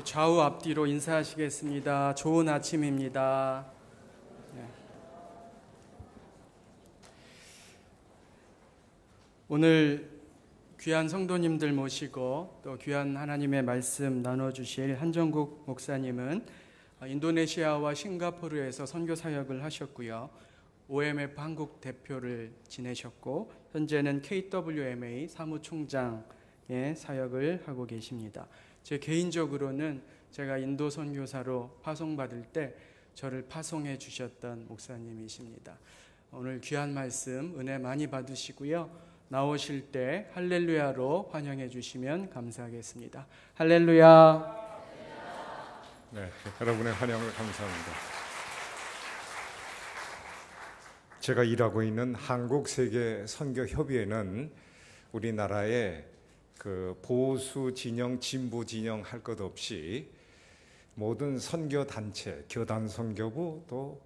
좌우 앞뒤로 인사하시겠습니다. 좋은 아침입니다. 네. 오늘 귀한 성도님들 모시고 또 귀한 하나님의 말씀 나눠주실 한정국 목사님은 인도네시아와 싱가포르에서 선교 사역을 하셨고요. OMF 한국 대표를 지내셨고 현재는 KWMA 사무총장의 사역을 하고 계십니다. 제 개인적으로는 제가 인도 선교사로 파송받을 때 저를 파송해 주셨던 목사님이십니다. 오늘 귀한 말씀 은혜 많이 받으시고요. 나오실 때 할렐루야로 환영해 주시면 감사하겠습니다. 할렐루야. 네, 여러분의 환영을 감사합니다. 제가 일하고 있는 한국세계선교협의회는 우리나라의 그 보수 진영, 진보 진영 할 것 없이 모든 선교 단체, 교단 선교부 또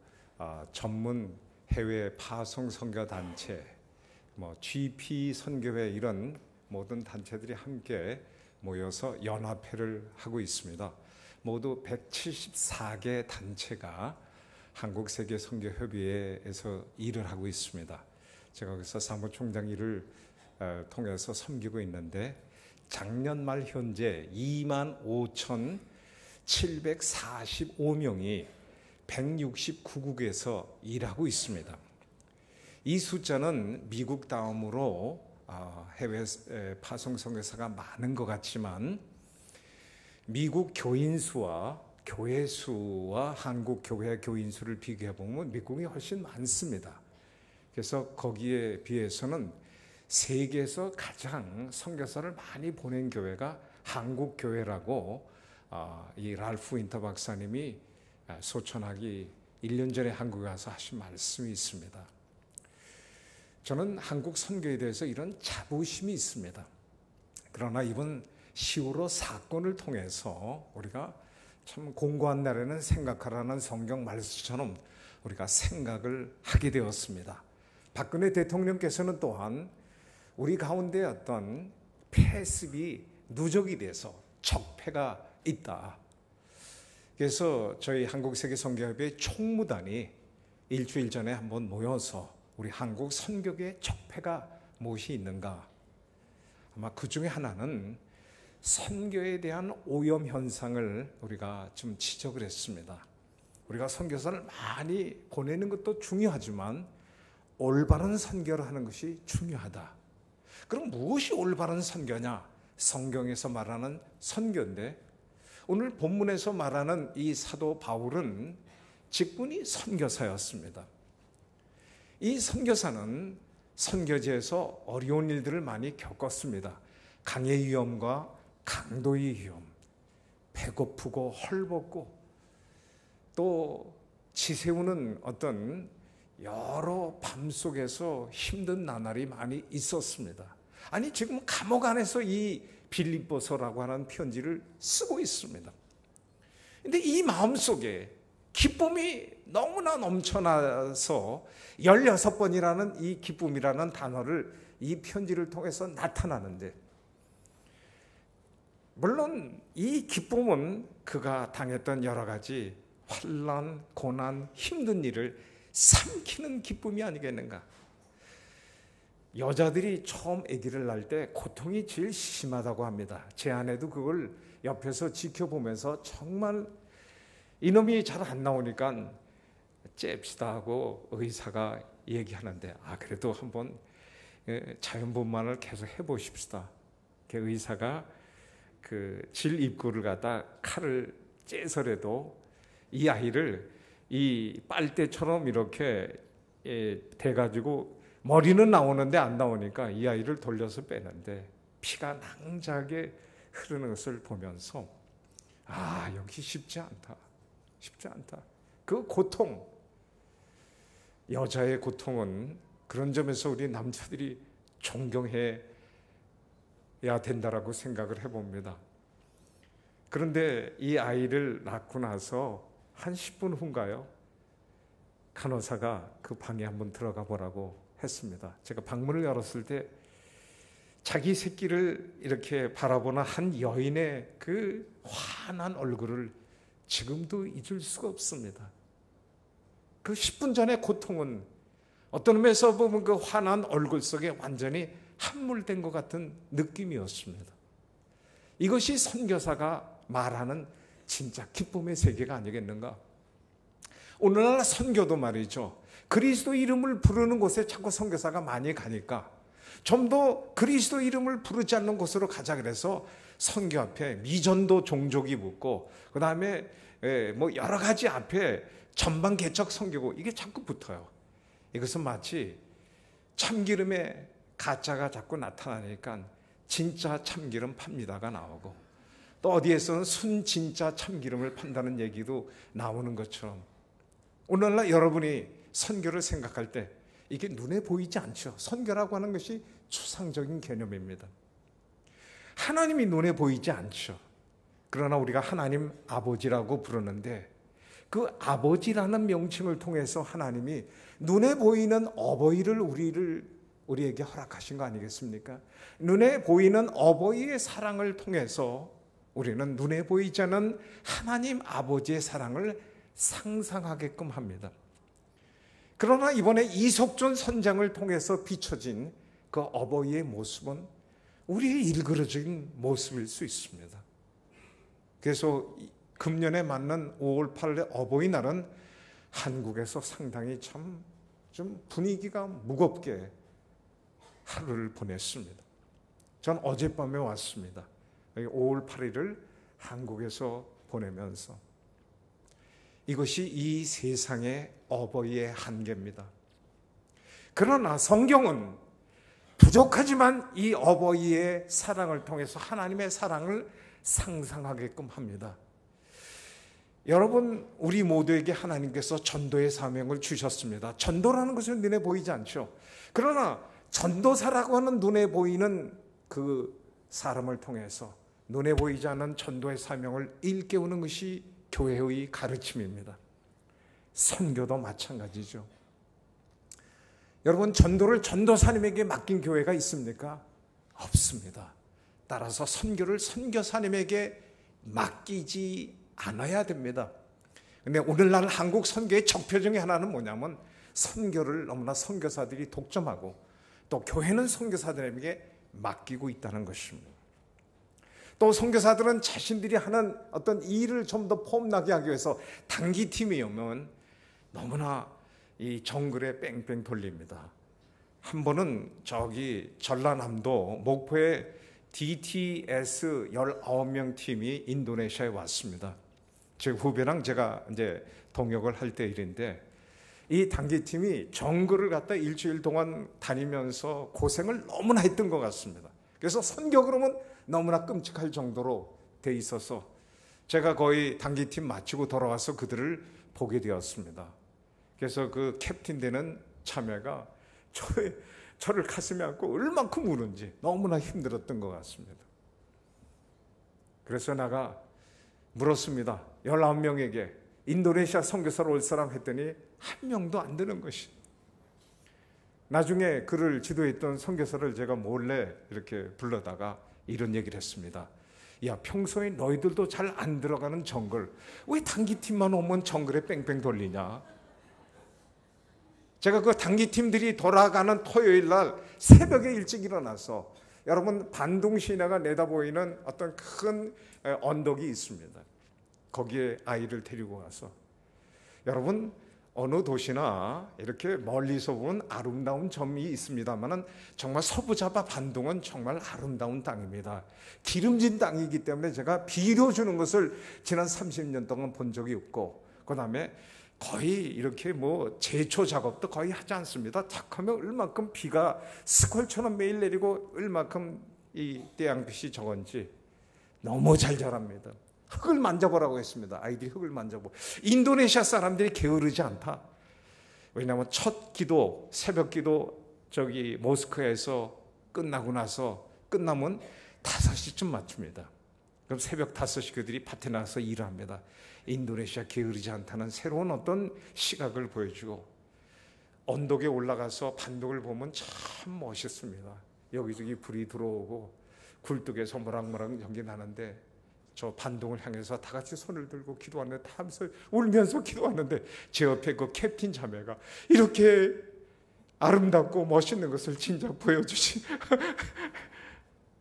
전문 해외 파송 선교 단체, GP 선교회 이런 모든 단체들이 함께 모여서 연합회를 하고 있습니다. 모두 174개 단체가 한국세계선교협의회에서 일을 하고 있습니다. 제가 거기서 사무총장 일을 통해서 섬기고 있는데 작년 말 현재 25,745명이 169국에서 일하고 있습니다. 이 숫자는 미국 다음으로 해외 파송 선교사가 많은 것 같지만 미국 교인 수와 교회 수와 한국 교회 교인 수를 비교해 보면 미국이 훨씬 많습니다. 그래서 거기에 비해서는 세계에서 가장 선교사를 많이 보낸 교회가 한국 교회라고 이 랄프 윈터 박사님이 소천하기 1년 전에 한국에 와서 하신 말씀이 있습니다. 저는 한국 선교에 대해서 이런 자부심이 있습니다. 그러나 이번 10.15 사건을 통해서 우리가 참 공고한 날에는 생각하라는 성경 말씀처럼 우리가 생각을 하게 되었습니다. 박근혜 대통령께서는 또한 우리 가운데 어떤 패습이 누적이 돼서 적폐가 있다. 그래서 저희 한국세계선교협의 총무단이 일주일 전에 한번 모여서 우리 한국 선교계의 적폐가 무엇이 있는가? 아마 그 중에 하나는 선교에 대한 오염 현상을 우리가 좀 지적을 했습니다. 우리가 선교사를 많이 보내는 것도 중요하지만 올바른 선교를 하는 것이 중요하다. 그럼 무엇이 올바른 선교냐? 성경에서 말하는 선교인데 오늘 본문에서 말하는 이 사도 바울은 직분이 선교사였습니다. 이 선교사는 선교지에서 어려운 일들을 많이 겪었습니다. 강의 위험과 강도의 위험, 배고프고 헐벗고 또 지새우는 어떤 여러 밤 속에서 힘든 나날이 많이 있었습니다. 아니 지금 감옥 안에서 이 빌립보서라고 하는 편지를 쓰고 있습니다. 그런데 이 마음속에 기쁨이 너무나 넘쳐나서 16번이라는 이 기쁨이라는 단어를 이 편지를 통해서 나타나는데 물론 이 기쁨은 그가 당했던 여러 가지 환난, 고난, 힘든 일을 삼키는 기쁨이 아니겠는가. 여자들이 처음 아기를 낳을 때 고통이 제일 심하다고 합니다. 제 아내도 그걸 옆에서 지켜보면서 정말 이놈이 잘 안 나오니까 잽시다 하고 의사가 얘기하는데 그래도 한번 자연분만을 계속 해보십시다. 의사가 그 질 입구를 갖다 칼을 째서라도 이 아이를 이 빨대처럼 이렇게 돼가지고 머리는 나오는데 안 나오니까 이 아이를 돌려서 빼는데 피가 낭자하게 흐르는 것을 보면서 여기 쉽지 않다. 그 고통, 여자의 고통은 그런 점에서 우리 남자들이 존경해야 된다라고 생각을 해봅니다. 그런데 이 아이를 낳고 나서 한 10분 후인가요? 간호사가 그 방에 한번 들어가 보라고 했습니다. 제가 방문을 열었을 때 자기 새끼를 이렇게 바라보는 한 여인의 그 환한 얼굴을 지금도 잊을 수가 없습니다. 그 10분 전의 고통은 어떤 의미에서 보면 그 환한 얼굴 속에 완전히 함몰된 것 같은 느낌이었습니다. 이것이 선교사가 말하는 진짜 기쁨의 세계가 아니겠는가? 오늘날 선교도 말이죠. 그리스도 이름을 부르는 곳에 자꾸 선교사가 많이 가니까 좀 더 그리스도 이름을 부르지 않는 곳으로 가자 그래서 선교 앞에 미전도 종족이 붙고 그 다음에 뭐 여러 가지 앞에 전방 개척 선교고 이게 자꾸 붙어요. 이것은 마치 참기름에 가짜가 자꾸 나타나니까 진짜 참기름 팝니다가 나오고 또 어디에서는 순 진짜 참기름을 판다는 얘기도 나오는 것처럼 오늘날 여러분이 선교를 생각할 때 이게 눈에 보이지 않죠. 선교라고 하는 것이 추상적인 개념입니다. 하나님이 눈에 보이지 않죠. 그러나 우리가 하나님 아버지라고 부르는데 그 아버지라는 명칭을 통해서 하나님이 눈에 보이는 어버이를 우리에게 허락하신 거 아니겠습니까? 눈에 보이는 어버이의 사랑을 통해서 우리는 눈에 보이지 않는 하나님 아버지의 사랑을 상상하게끔 합니다. 그러나 이번에 이석준 선장을 통해서 비춰진 그 어버이의 모습은 우리의 일그러진 모습일 수 있습니다. 그래서 금년에 맞는 5월 8일의 어버이날은 한국에서 상당히 참 좀 분위기가 무겁게 하루를 보냈습니다. 전 어젯밤에 왔습니다. 5월 8일을 한국에서 보내면서 이것이 이 세상의 어버이의 한계입니다. 그러나 성경은 부족하지만 이 어버이의 사랑을 통해서 하나님의 사랑을 상상하게끔 합니다. 여러분, 우리 모두에게 하나님께서 전도의 사명을 주셨습니다. 전도라는 것은 눈에 보이지 않죠. 그러나 전도사라고 하는 눈에 보이는 그 사람을 통해서 눈에 보이지 않는 전도의 사명을 일깨우는 것이 교회의 가르침입니다. 선교도 마찬가지죠. 여러분, 전도를 전도사님에게 맡긴 교회가 있습니까? 없습니다. 따라서 선교를 선교사님에게 맡기지 않아야 됩니다. 근데 오늘날 한국 선교의 적표 중에 하나는 뭐냐면 선교를 너무나 선교사들이 독점하고 또 교회는 선교사들에게 맡기고 있다는 것입니다. 또 선교사들은 자신들이 하는 어떤 일을 좀 더 폼나게 하기 위해서 단기팀이 오면 너무나 이 정글에 뺑뺑 돌립니다. 한 번은 저기 전라남도 목포에 DTS 19명 팀이 인도네시아에 왔습니다. 제 후배랑 제가 이제 동역을 할 때 일인데 이 단기팀이 정글을 갖다 일주일 동안 다니면서 고생을 너무나 했던 것 같습니다. 그래서 선교 그러면 너무나 끔찍할 정도로 돼 있어서 제가 거의 단기팀 마치고 돌아와서 그들을 보게 되었습니다. 그래서 그 캡틴 되는 자매가 저를 가슴에 안고 얼만큼 우는지 너무나 힘들었던 것 같습니다. 그래서 내가 물었습니다. 19명에게 인도네시아 선교사로 올 사람 했더니 한 명도 안 되는 것이. 나중에 그를 지도했던 선교사를 제가 몰래 이렇게 불러다가 이런 얘기를 했습니다. 야, 평소에 너희들도 잘 안 들어가는 정글 왜 단기팀만 오면 정글에 뺑뺑 돌리냐. 제가 그 단기팀들이 돌아가는 토요일 날 새벽에 일찍 일어나서 여러분 반동 시내가 내다보이는 어떤 큰 언덕이 있습니다. 거기에 아이를 데리고 가서 여러분 어느 도시나 이렇게 멀리서 보면 아름다운 점이 있습니다만 정말 서부자바 반동은 정말 아름다운 땅입니다. 기름진 땅이기 때문에 제가 비료 주는 것을 지난 30년 동안 본 적이 없고 그 다음에 거의 이렇게 뭐 제초 작업도 거의 하지 않습니다. 탁하면 얼만큼 비가 스콜처럼 매일 내리고 얼만큼 이 태양빛이 적은지 너무 잘 자랍니다. 흙을 만져보라고 했습니다. 아이들이 흙을 만져보. 인도네시아 사람들이 게으르지 않다. 왜냐하면 첫 기도, 새벽 기도 저기 모스크에서 끝나고 나서 끝나면 5시쯤 맞춥니다. 그럼 새벽 5시 그들이 밭에 나가서 일을 합니다. 인도네시아 게으르지 않다는 새로운 어떤 시각을 보여주고 언덕에 올라가서 반동을 보면 참 멋있습니다. 여기저기 불이 들어오고 굴뚝에서 모락모락 연기 나는데 저 반동을 향해서 다 같이 손을 들고 기도하는데 다 하면서 울면서 기도하는데 제 옆에 그 캡틴 자매가 이렇게 아름답고 멋있는 것을 진작 보여주시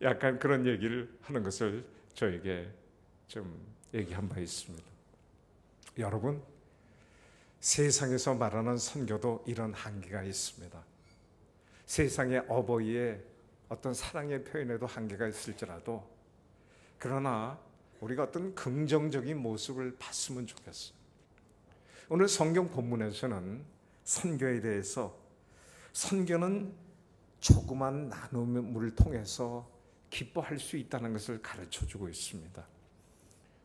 약간 그런 얘기를 하는 것을 저에게 좀 얘기한 바 있습니다. 여러분, 세상에서 말하는 선교도 이런 한계가 있습니다. 세상의 어버이의 어떤 사랑의 표현에도 한계가 있을지라도 그러나 우리가 어떤 긍정적인 모습을 봤으면 좋겠어요. 오늘 성경 본문에서는 선교에 대해서 선교는 조그만 나눔을 통해서 기뻐할 수 있다는 것을 가르쳐주고 있습니다.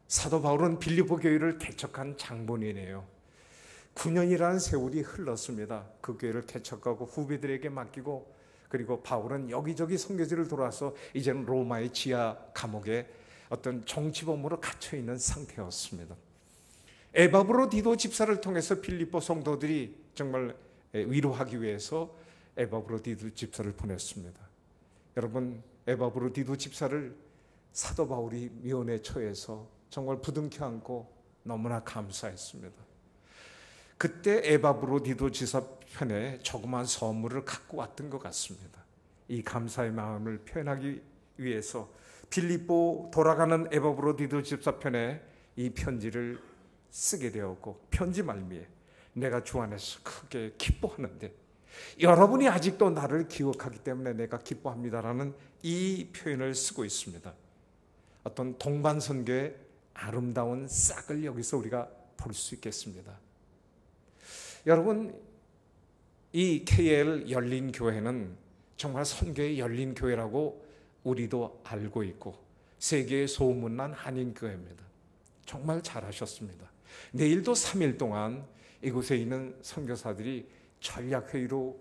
사도 바울은 빌립보 교회를 개척한 장본인이에요. 9년이라는 세월이 흘렀습니다. 그 교회를 개척하고 후배들에게 맡기고 그리고 바울은 여기저기 선교지를 돌아서 이제는 로마의 지하 감옥에 어떤 정치범으로 갇혀있는 상태였습니다. 에바브로디도 집사를 통해서 빌립보 성도들이 정말 위로하기 위해서 에바브로디도 집사를 보냈습니다. 여러분, 에바브로디도 집사를 사도 바울이 미온에 처해서 정말 부둥켜 안고 너무나 감사했습니다. 그때 에바브로디도 지사 편에 조그만 선물을 갖고 왔던 것 같습니다. 이 감사의 마음을 표현하기 위해서 빌립보 돌아가는 에바브로디도 집사 편에 이 편지를 쓰게 되었고 편지 말미에 내가 주 안에서 크게 기뻐하는데 여러분이 아직도 나를 기억하기 때문에 내가 기뻐합니다라는 이 표현을 쓰고 있습니다. 어떤 동반선교의 아름다운 싹을 여기서 우리가 볼 수 있겠습니다. 여러분, 이 KL 열린교회는 정말 선교의 열린교회라고 우리도 알고 있고 세계에 소문난 한인교회입니다. 정말 잘하셨습니다. 내일도 3일 동안 이곳에 있는 선교사들이 전략회의로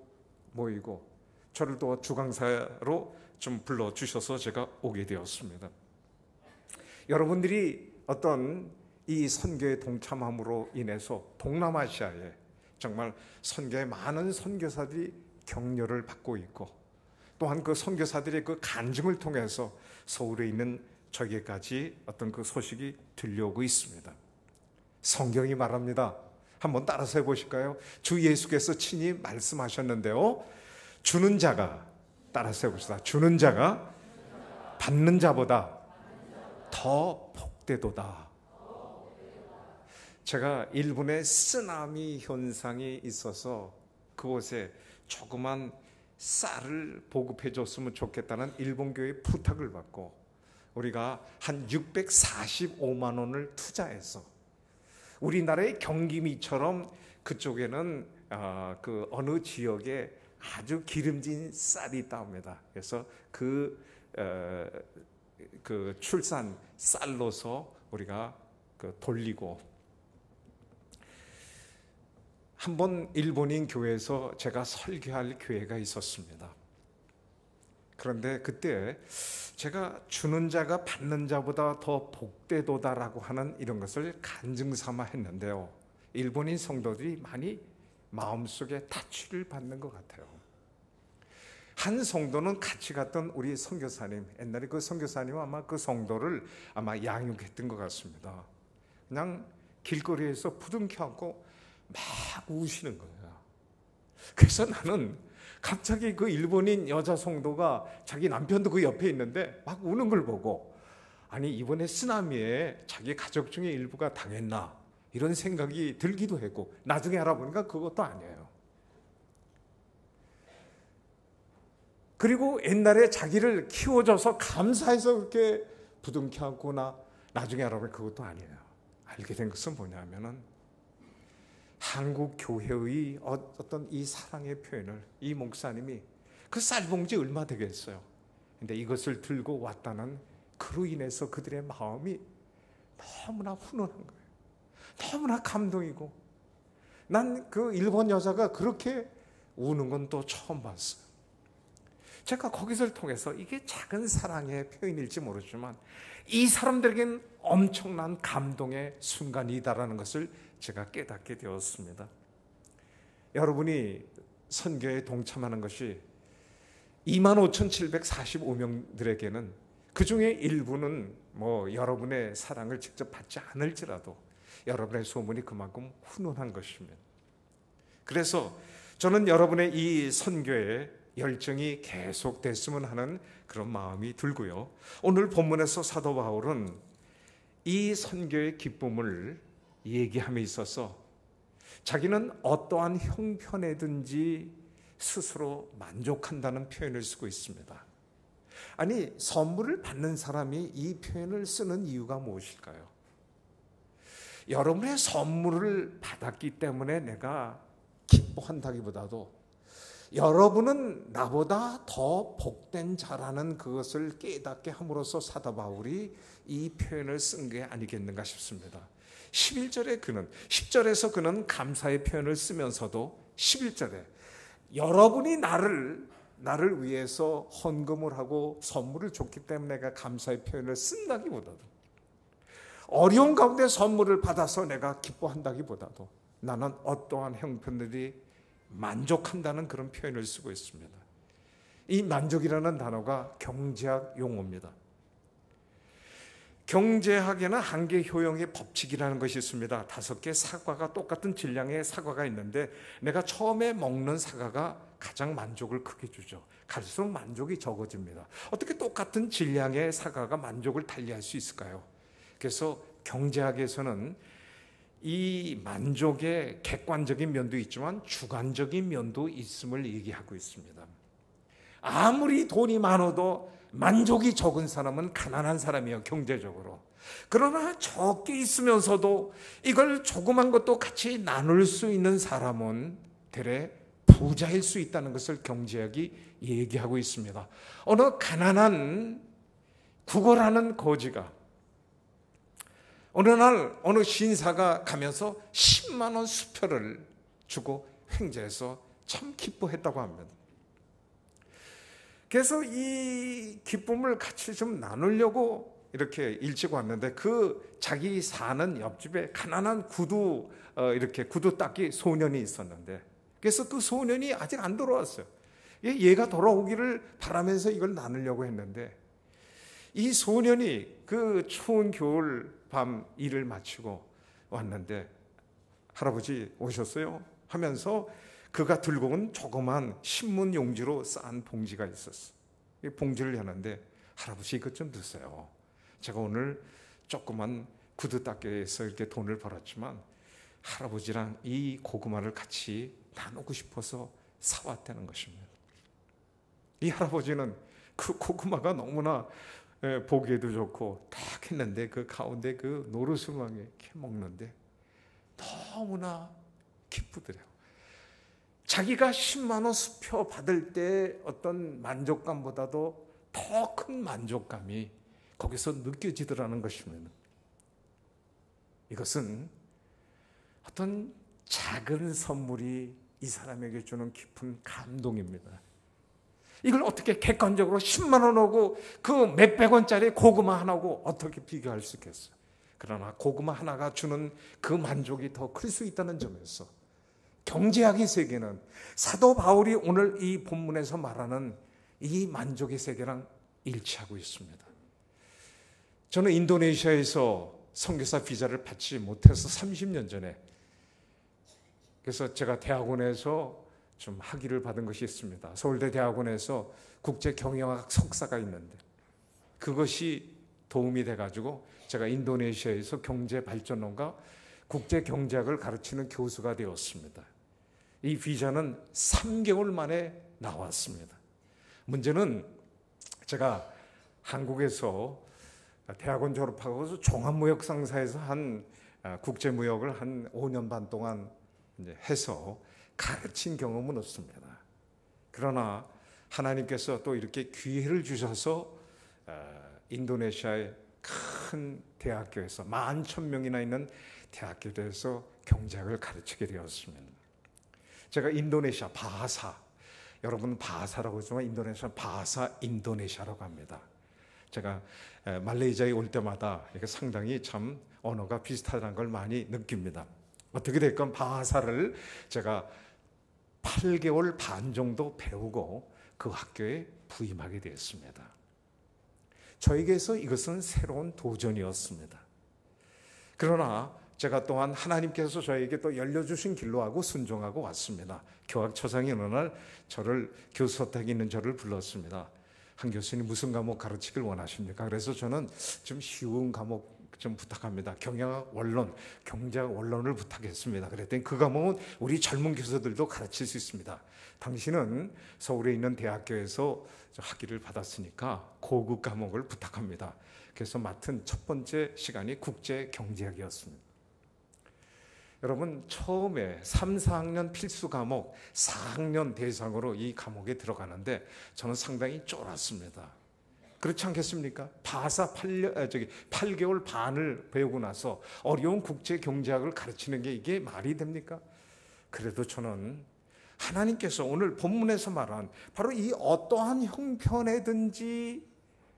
모이고 저를 또 주강사로 좀 불러주셔서 제가 오게 되었습니다. 여러분들이 어떤 이 선교에 동참함으로 인해서 동남아시아에 정말 선교의 많은 선교사들이 격려를 받고 있고 또한 그 선교사들의 그 간증을 통해서 서울에 있는 저에게까지 어떤 그 소식이 들려오고 있습니다. 성경이 말합니다. 한번 따라서 해보실까요? 주 예수께서 친히 말씀하셨는데요. 주는 자가, 따라서 해봅시다. 주는 자가 받는 자보다 더 복되도다. 제가 일본에 쓰나미 현상이 있어서 그곳에 조그만 쌀을 보급해 줬으면 좋겠다는 일본 교회의 부탁을 받고 우리가 한 645만 원을 투자해서 우리나라의 경기미처럼 그쪽에는 그 어느 지역에 아주 기름진 쌀이 있답니다. 그래서 그 출산 쌀로서 우리가 돌리고 한번 일본인 교회에서 제가 설교할 기회가 있었습니다. 그런데 그때 제가 주는 자가 받는 자보다 더 복되도다라고 하는 이런 것을 간증 삼아 했는데요. 일본인 성도들이 많이 마음속에 타취를 받는 것 같아요. 한 성도는 같이 갔던 우리 선교사님, 옛날에 그 선교사님은 아마 그 성도를 아마 양육했던 것 같습니다. 그냥 길거리에서 부둥켜 안고 막 우시는 거예요. 그래서 나는 갑자기 그 일본인 여자 성도가 자기 남편도 그 옆에 있는데 막 우는 걸 보고 아니 이번에 쓰나미에 자기 가족 중에 일부가 당했나 이런 생각이 들기도 했고 나중에 알아보니까 그것도 아니에요. 그리고 옛날에 자기를 키워줘서 감사해서 그렇게 부둥켜 안고나 나중에 알아보니까 그것도 아니에요. 알게 된 것은 뭐냐면은 한국 교회의 어떤 이 사랑의 표현을 이 목사님이 그 쌀봉지 얼마 되겠어요. 근데 이것을 들고 왔다는 그로 인해서 그들의 마음이 너무나 훈훈한 거예요. 너무나 감동이고 난 그 일본 여자가 그렇게 우는 건 또 처음 봤어요. 제가 거기서를 통해서 이게 작은 사랑의 표현일지 모르지만 이 사람들에겐 엄청난 감동의 순간이다라는 것을 제가 깨닫게 되었습니다. 여러분이 선교에 동참하는 것이 25,745명들에게는 그 중에 일부는 여러분의 사랑을 직접 받지 않을지라도 여러분의 소문이 그만큼 훈훈한 것입니다. 그래서 저는 여러분의 이 선교에 열정이 계속됐으면 하는 그런 마음이 들고요. 오늘 본문에서 사도 바울은 이 선교의 기쁨을 얘기함에 있어서 자기는 어떠한 형편에든지 스스로 만족한다는 표현을 쓰고 있습니다. 아니, 선물을 받는 사람이 이 표현을 쓰는 이유가 무엇일까요? 여러분의 선물을 받았기 때문에 내가 기뻐한다기보다도 여러분은 나보다 더 복된 자라는 그것을 깨닫게 함으로써 사도 바울이 이 표현을 쓴 게 아니겠는가 싶습니다. 10절에서 그는 감사의 표현을 쓰면서도 11절에 여러분이 나를 위해서 헌금을 하고 선물을 줬기 때문에 내가 감사의 표현을 쓴다기보다도, 어려운 가운데 선물을 받아서 내가 기뻐한다기보다도 나는 어떠한 형편들이 만족한다는 그런 표현을 쓰고 있습니다. 이 만족이라는 단어가 경제학 용어입니다. 경제학에는 한계 효용의 법칙이라는 것이 있습니다. 5개 사과가 똑같은 질량의 사과가 있는데 내가 처음에 먹는 사과가 가장 만족을 크게 주죠. 갈수록 만족이 적어집니다. 어떻게 똑같은 질량의 사과가 만족을 달리할 수 있을까요? 그래서 경제학에서는 이 만족의 객관적인 면도 있지만 주관적인 면도 있음을 얘기하고 있습니다. 아무리 돈이 많아도 만족이 적은 사람은 가난한 사람이에요, 경제적으로. 그러나 적게 있으면서도 이걸 조그만 것도 같이 나눌 수 있는 사람은 대래 부자일 수 있다는 것을 경제학이 얘기하고 있습니다. 어느 가난한 구걸하는 거지가 어느 날 어느 신사가 가면서 10만 원 수표를 주고 횡재해서 참 기뻐했다고 합니다. 그래서 이 기쁨을 같이 좀 나누려고 이렇게 일찍 왔는데 그 자기 사는 옆집에 가난한 구두 닦기 소년이 있었는데, 그래서 그 소년이 아직 안 돌아왔어요. 얘가 돌아오기를 바라면서 이걸 나누려고 했는데, 이 소년이 그 추운 겨울 밤 일을 마치고 왔는데 할아버지 오셨어요? 하면서 그가 들고 온 조그만 신문 용지로 싼 봉지가 있었어. 이 봉지를 여는데 할아버지 이것 좀 드세요. 제가 오늘 조그만 구두 닦기에서 이렇게 돈을 벌었지만 할아버지랑 이 고구마를 같이 나누고 싶어서 사왔다는 것입니다. 이 할아버지는 그 고구마가 너무나 보기에도 좋고 딱 했는데 그 가운데 그 노루수망에 이렇게 먹는데 너무나 기쁘더래요. 자기가 10만 원 수표 받을 때 어떤 만족감보다도 더 큰 만족감이 거기서 느껴지더라는 것입니다. 이것은 어떤 작은 선물이 이 사람에게 주는 깊은 감동입니다. 이걸 어떻게 객관적으로 10만 원하고 그 몇백 원짜리 고구마 하나하고 어떻게 비교할 수 있겠어요? 그러나 고구마 하나가 주는 그 만족이 더 클 수 있다는 점에서 경제학의 세계는 사도 바울이 오늘 이 본문에서 말하는 이 만족의 세계랑 일치하고 있습니다. 저는 인도네시아에서 선교사 비자를 받지 못해서 30년 전에, 그래서 제가 대학원에서 좀 학위를 받은 것이 있습니다. 서울대 대학원에서 국제경영학 석사가 있는데 그것이 도움이 돼가지고 제가 인도네시아에서 경제발전론과 국제경제학을 가르치는 교수가 되었습니다. 이 비자는 3개월 만에 나왔습니다. 문제는 제가 한국에서 대학원 졸업하고서 종합무역상사에서 한 국제무역을 한 5년 반 동안 이제 해서 가르친 경험은 없습니다. 그러나 하나님께서 또 이렇게 기회를 주셔서 인도네시아의 큰 대학교에서 11,000명이나 있는 대학교에서 경제학을 가르치게 되었습니다. 제가 인도네시아 바하사, 여러분 바하사라고 하지만 인도네시아 바하사 인도네시아라고 합니다. 제가 말레이시아에 올 때마다 이게 상당히 참 언어가 비슷하다는 걸 많이 느낍니다. 어떻게 됐건 바하사를 제가 8개월 반 정도 배우고 그 학교에 부임하게 되었습니다. 저에게서 이것은 새로운 도전이었습니다. 그러나 제가 또한 하나님께서 저에게 또 열려주신 길로 하고 순종하고 왔습니다. 교학처장이 어느 날 저를 교수 탁에 있는 저를 불렀습니다. 한 교수님 무슨 과목 가르치길 원하십니까? 그래서 저는 좀 쉬운 과목 좀 부탁합니다. 경영학 원론, 경제학 원론을 부탁했습니다. 그랬더니 그 과목은 우리 젊은 교수들도 가르칠 수 있습니다. 당신은 서울에 있는 대학교에서 학위를 받았으니까 고급 과목을 부탁합니다. 그래서 맡은 첫 번째 시간이 국제경제학이었습니다. 여러분, 처음에 3, 4학년 필수 과목 4학년 대상으로 이 과목에 들어가는데 저는 상당히 쫄았습니다. 그렇지 않겠습니까? 바사 8개월 반을 배우고 나서 어려운 국제경제학을 가르치는 게 이게 말이 됩니까? 그래도 저는 하나님께서 오늘 본문에서 말한 바로 이 어떠한 형편에든지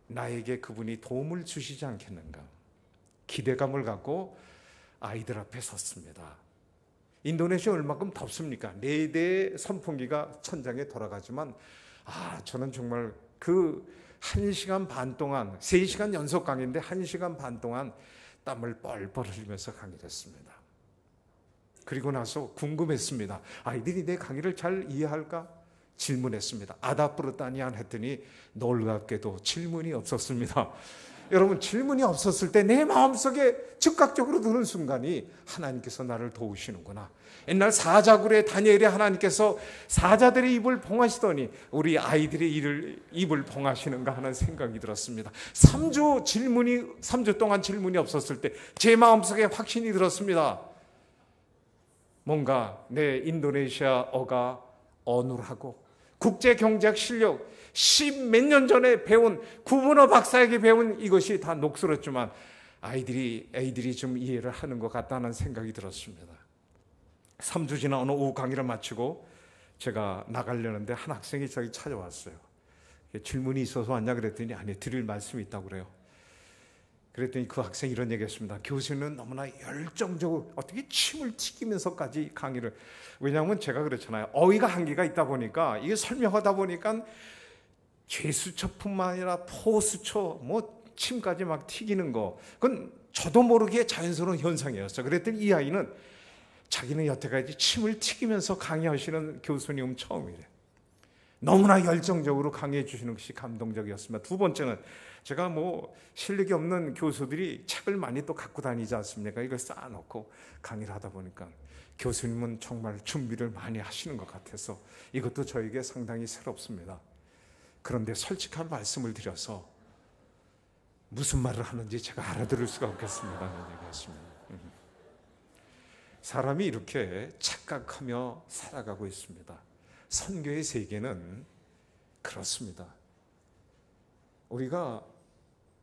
나에게 그분이 도움을 주시지 않겠는가 기대감을 갖고 아이들 앞에 섰습니다. 인도네시아 얼마큼 덥습니까? 4대의 선풍기가 천장에 돌아가지만 저는 정말 그 1시간 반 동안 3시간 연속 강의인데 1시간 반 동안 땀을 뻘뻘 흘리면서 강의를 했습니다. 그리고 나서 궁금했습니다. 아이들이 내 강의를 잘 이해할까? 질문했습니다. 아다프르타니안 했더니 놀랍게도 질문이 없었습니다. 여러분, 질문이 없었을 때 내 마음속에 즉각적으로 드는 순간이 하나님께서 나를 도우시는구나. 옛날 사자굴의 다니엘에 하나님께서 사자들의 입을 봉하시더니 우리 아이들의 입을 봉하시는가 하는 생각이 들었습니다. 3주 동안 질문이 없었을 때 제 마음속에 확신이 들었습니다. 뭔가 내 인도네시아어가 어눌하고 국제경제학 실력 10몇 년 전에 배운 구분어 박사에게 배운 이것이 다 녹슬었지만 아이들이 좀 이해를 하는 것 같다는 생각이 들었습니다. 3주 지나 어느 오후 강의를 마치고 제가 나가려는데 한 학생이 저기 찾아왔어요. 질문이 있어서 왔냐 그랬더니 아니, 드릴 말씀이 있다고 그래요. 그랬더니 그 학생이 이런 얘기했습니다. 교수는 너무나 열정적으로 어떻게 침을 튀기면서까지 강의를, 왜냐하면 제가 그렇잖아요. 어휘가 한계가 있다 보니까 이게 설명하다 보니까 죄수처뿐만 아니라 포수처 침까지 막 튀기는 거, 그건 저도 모르게 자연스러운 현상이었어요. 그랬더니 이 아이는 자기는 여태까지 침을 튀기면서 강의하시는 교수님은 처음이래. 너무나 열정적으로 강의해 주시는 것이 감동적이었습니다. 두 번째는 제가 실력이 없는 교수들이 책을 많이 또 갖고 다니지 않습니까? 이걸 쌓아놓고 강의를 하다 보니까 교수님은 정말 준비를 많이 하시는 것 같아서 이것도 저에게 상당히 새롭습니다. 그런데 솔직한 말씀을 드려서 무슨 말을 하는지 제가 알아들을 수가 없겠습니다. 얘기했습니다. 사람이 이렇게 착각하며 살아가고 있습니다. 선교의 세계는 그렇습니다. 우리가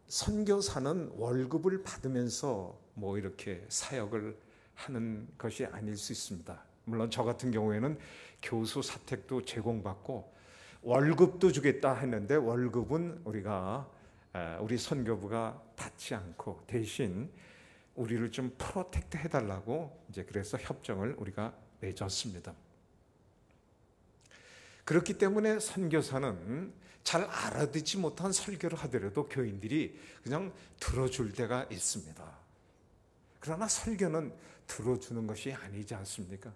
선교사는 월급을 받으면서 이렇게 사역을 하는 것이 아닐 수 있습니다. 물론 저 같은 경우에는 교수 사택도 제공받고 월급도 주겠다 했는데 월급은 우리 선교부가 받지 않고 대신 우리를 좀 프로텍트 해달라고 그래서 협정을 우리가 맺었습니다. 그렇기 때문에 선교사는 잘 알아듣지 못한 설교를 하더라도 교인들이 그냥 들어줄 때가 있습니다. 그러나 설교는 들어주는 것이 아니지 않습니까?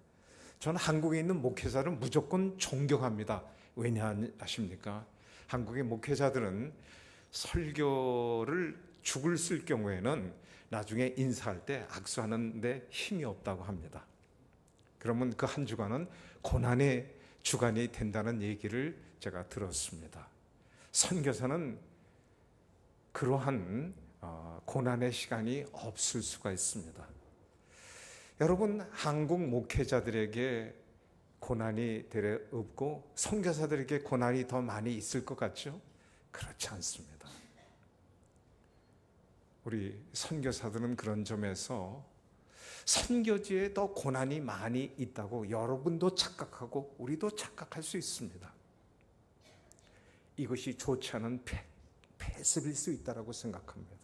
저는 한국에 있는 목회자를 무조건 존경합니다. 왜냐 아십니까? 한국의 목회자들은 설교를 죽을 쓸 경우에는 나중에 인사할 때 악수하는 데 힘이 없다고 합니다. 그러면 그 한 주간은 고난의 주간이 된다는 얘기를 제가 들었습니다. 선교사는 그러한 고난의 시간이 없을 수가 있습니다. 여러분, 한국 목회자들에게 고난이 되레 없고 선교사들에게 고난이 더 많이 있을 것 같죠? 그렇지 않습니다. 우리 선교사들은 그런 점에서 선교지에 더 고난이 많이 있다고 여러분도 착각하고 우리도 착각할 수 있습니다. 이것이 좋지 않은 패습일 수 있다고 생각합니다.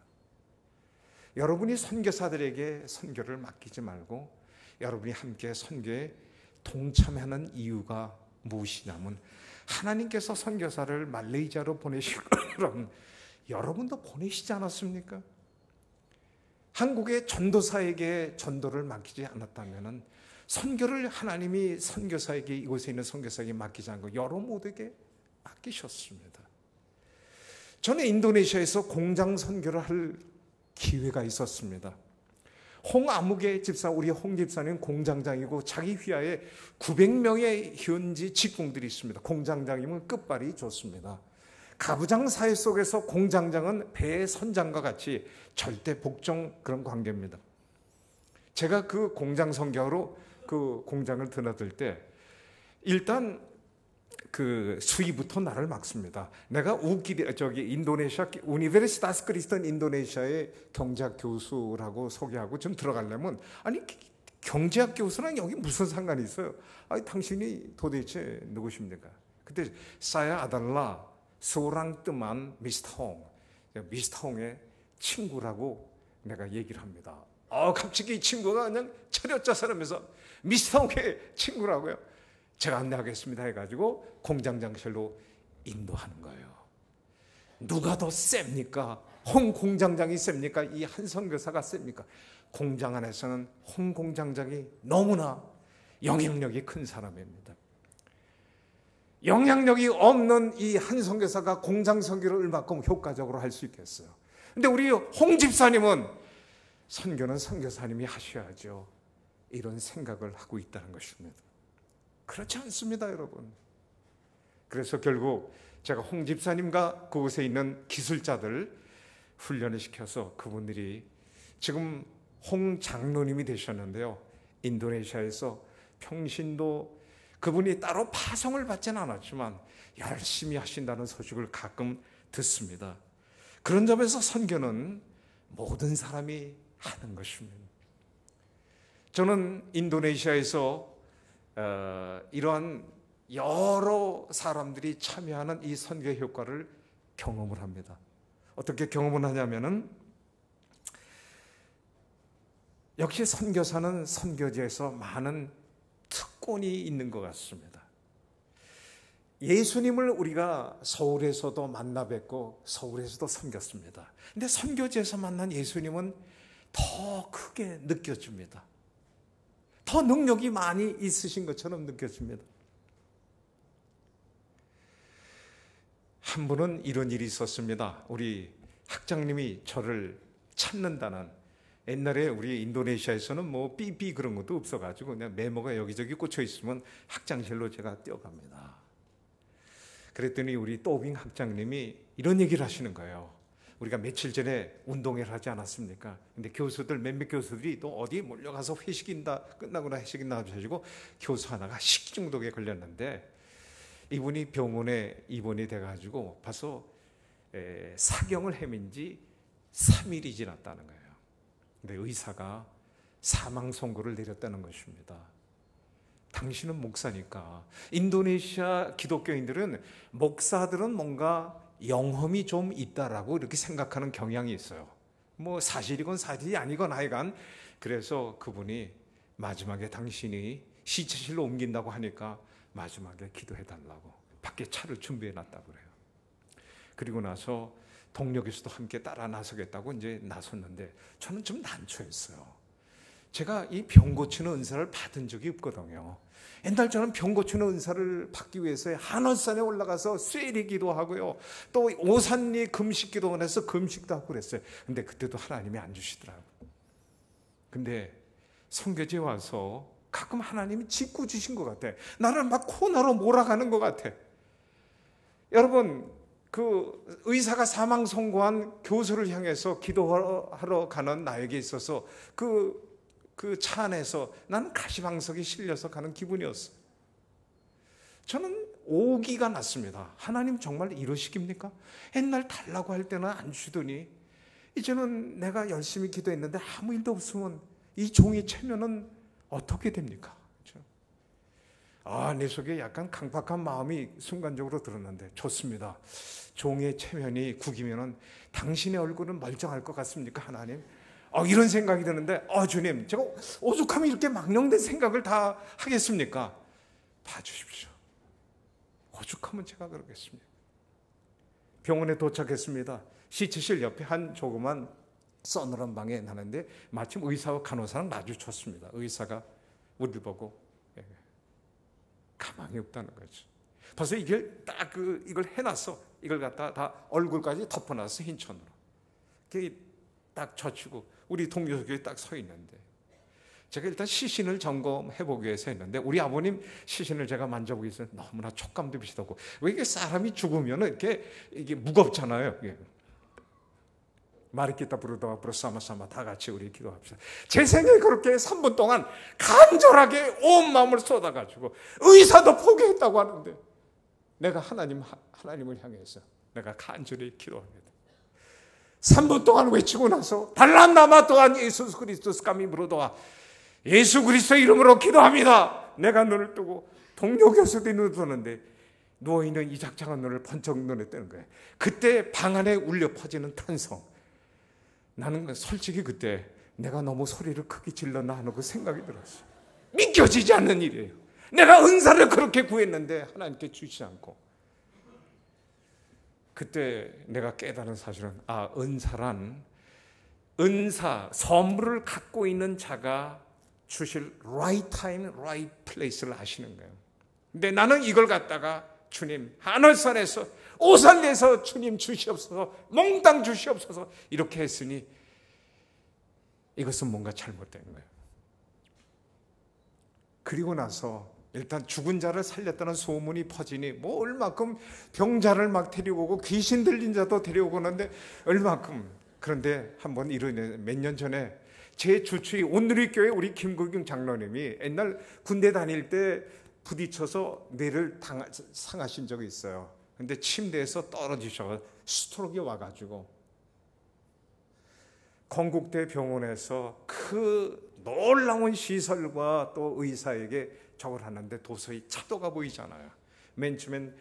여러분이 선교사들에게 선교를 맡기지 말고 여러분이 함께 선교에 동참하는 이유가 무엇이냐면 하나님께서 선교사를 말레이시아로 보내실 것처럼 여러분도 보내시지 않았습니까? 한국의 전도사에게 전도를 맡기지 않았다면 선교를 하나님이 선교사에게, 이곳에 있는 선교사에게 맡기지 않고 여러 모두에게 맡기셨습니다. 저는 인도네시아에서 공장 선교를 할 기회가 있었습니다. 홍아무개 집사, 우리 홍 집사님 공장장이고 자기 휘하에 900명의 현지 직공들이 있습니다. 공장장이면 끝발이 좋습니다. 가부장 사회 속에서 공장장은 배의 선장과 같이 절대 복종 그런 관계입니다. 제가 그 공장 선교로 그 공장을 드나들 때 일단 그 수위부터 나를 막습니다. 내가 인도네시아 우니베르시타스 크리스천 인도네시아의 경제학 교수라고 소개하고 좀 들어가려면, 아니 경제학 교수랑 여기 무슨 상관이 있어요? 아니 당신이 도대체 누구십니까? 그때 사야 아달라 소랑 뜸한 미스터 홍, 미스터 홍의 친구라고 내가 얘기를 합니다. 갑자기 이 친구가 그냥 차렷자세하면서 미스터 홍의 친구라고요. 제가 안내하겠습니다 해가지고 공장장실로 인도하는 거예요. 누가 더 셉니까? 홍 공장장이 셉니까? 이 한 선교사가 셉니까? 공장 안에서는 홍 공장장이 너무나 영향력이 큰 사람입니다. 영향력이 없는 이 한 선교사가 공장 선교를 얼마큼 효과적으로 할 수 있겠어요? 근데 우리 홍 집사님은 선교는 선교사님이 하셔야죠, 이런 생각을 하고 있다는 것입니다. 그렇지 않습니다, 여러분. 그래서 결국 제가 홍 집사님과 그곳에 있는 기술자들 훈련을 시켜서 그분들이 지금 홍 장로님이 되셨는데요, 인도네시아에서 평신도, 그분이 따로 파송을 받지는 않았지만 열심히 하신다는 소식을 가끔 듣습니다. 그런 점에서 선교는 모든 사람이 하는 것입니다. 저는 인도네시아에서 이러한 여러 사람들이 참여하는 이 선교 효과를 경험을 합니다. 어떻게 경험을 하냐면은, 역시 선교사는 선교지에서 많은 특권이 있는 것 같습니다. 예수님을 우리가 서울에서도 만나 뵙고 서울에서도 섬겼습니다. 근데 선교지에서 만난 예수님은 더 크게 느껴집니다. 더 능력이 많이 있으신 것처럼 느껴집니다. 한 번은 이런 일이 있었습니다. 우리 학장님이 저를 찾는다는, 옛날에 우리 인도네시아에서는 뭐 삐삐 그런 것도 없어가지고 그냥 메모가 여기저기 꽂혀 있으면 학장실로 제가 뛰어갑니다. 그랬더니 우리 또빙 학장님이 이런 얘기를 하시는 거예요. 우리가 며칠 전에 운동회를 하지 않았습니까? 근데 교수들, 몇몇 교수들이 또 어디에 몰려가서 끝나거나 회식인다 하셔가지고 교수 하나가 식중독에 걸렸는데, 이분이 병원에 입원이 돼가지고 벌써 사경을 헤맨 지 3일이 지났다는 거예요. 근데 의사가 사망 선고를 내렸다는 것입니다. 당신은 목사니까. 인도네시아 기독교인들은 목사들은 뭔가 영험이 좀 있다라고 이렇게 생각하는 경향이 있어요. 뭐 사실이건 사실이 아니건 하여간, 그래서 그분이 마지막에 당신이 시체실로 옮긴다고 하니까 마지막에 기도해달라고 밖에 차를 준비해놨다고 그래요. 그리고 나서 동료교수도 함께 따라 나서겠다고 이제 나섰는데 저는 좀 난처했어요. 제가 이 병 고치는 은사를 받은 적이 없거든요. 옛날 저는 병 고치는 은사를 받기 위해서 한월산에 올라가서 쇠리 기도하고요, 또 오산리 금식 기도원에서 금식도 하고 그랬어요. 근데 그때도 하나님이 안 주시더라고요. 근데 선교지에 와서 가끔 하나님이 짓고 주신 것 같아. 나를 막 코너로 몰아가는 것 같아. 여러분, 그 의사가 사망 선고한 교수를 향해서 기도하러 가는 나에게 있어서 그 차 안에서 나는 가시방석에 실려서 가는 기분이었어요. 저는 오기가 났습니다. 하나님 정말 이러시깁니까? 옛날 달라고 할 때는 안 주더니 이제는 내가 열심히 기도했는데 아무 일도 없으면 이 종의 체면은 어떻게 됩니까? 그렇죠? 내 속에 약간 강박한 마음이 순간적으로 들었는데, 좋습니다. 종의 체면이 구기면은 당신의 얼굴은 멀쩡할 것 같습니까, 하나님? 이런 생각이 드는데, 주님, 제가 오죽하면 이렇게 망령된 생각을 다 하겠습니까? 봐주십시오. 오죽하면 제가 그러겠습니까? 병원에 도착했습니다. 시체실 옆에 한 조그만 서늘한 방에 나는데 마침 의사와 간호사랑 마주쳤습니다. 의사가 우리를 보고 가망이 없다는 거죠. 벌써 이걸 딱 이걸 해놨어. 이걸 갖다 다 얼굴까지 덮어놨어, 흰 천으로. 그게 딱 젖히고 우리 동료석에 딱 서 있는데 제가 일단 시신을 점검해 보기 위해서 했는데 우리 아버님 시신을 제가 만져보기 위해서 너무나 촉감도 비슷하고 왜 이게 사람이 죽으면 이게 무겁잖아요. 마리키타 부르다와 부르사마사마 다 같이 우리 기도합시다. 제 생에 그렇게 3분 동안 간절하게 온 마음을 쏟아가지고 의사도 포기했다고 하는데 내가 하나님을 향해서 내가 간절히 기도합니다. 3분 동안 외치고 나서 달란나마 또한 예수 그리스도스 까미 부르도와 예수 그리스도 이름으로 기도합니다. 내가 눈을 뜨고 동료 교수들이 눈을 뜨는데 누워있는 이 작작한 눈을 번쩍 눈에 뜨는 거예요. 그때 방 안에 울려 퍼지는 탄성. 나는 솔직히 그때 내가 너무 소리를 크게 질렀나 하는 그 생각이 들었어요. 믿겨지지 않는 일이에요. 내가 은사를 그렇게 구했는데 하나님께 주시지 않고. 그때 내가 깨달은 사실은 은사란 은사, 선물을 갖고 있는 자가 주실 right time, right place를 아시는 거예요. 근데 나는 이걸 갖다가 주님 하늘산에서 오산에서 주님 주시옵소서, 몽땅 주시옵소서 이렇게 했으니 이것은 뭔가 잘못된 거예요. 그리고 나서 일단 죽은 자를 살렸다는 소문이 퍼지니 뭐 얼마큼 병자를 막 데려오고 귀신 들린 자도 데려오고 하는데 얼마큼. 그런데 한번 몇 년 전에 제 주치의 온누리교회 우리 김국영 장로님이 옛날 군대 다닐 때 부딪혀서 뇌를 상하신 적이 있어요. 근데 침대에서 떨어지셔서 스트로크가 와가지고 건국대 병원에서 그 놀라운 시설과 또 의사에게 저걸 하는데 도저히 차도가 보이잖아요. 맨 처음엔